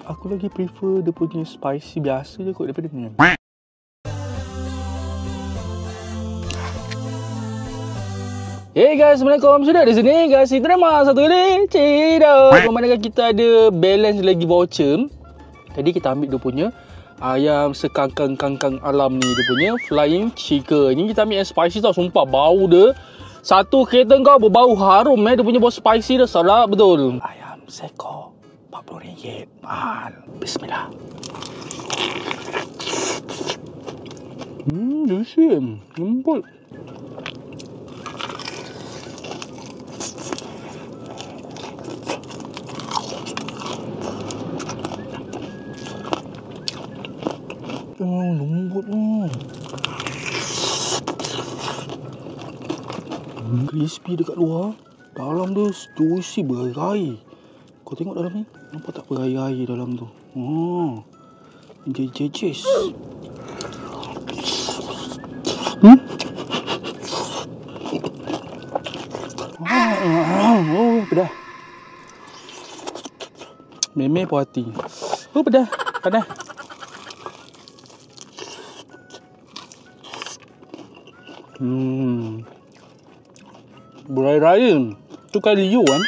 Aku lagi prefer dia punya spicy biasa je kot daripada ni. Hey guys, Assalamualaikum. Sudah di sini guys, kita nama satu kali Ciro. Pemandangan kita ada balance lagi voucher. Tadi kita ambil dia punya ayam sekangkang-kangkang alam ni, dia punya flying chicken. Ini kita ambil yang spicy tau, sumpah bau dia. Satu kereta kau berbau harum dia punya bau spicy dia, sedap betul. Ayam sekor RM40, mahal. Bismillah. Juicy, lembut. Lembut ni. Crispy dekat luar, dalam dia juicy berair-air. Kau tengok dalam ni, nampak tak berair-air dalam tu? Jejes. Pedas. Memeh puas hati. Pedas, panas. Berair-air. Tu kali you kan?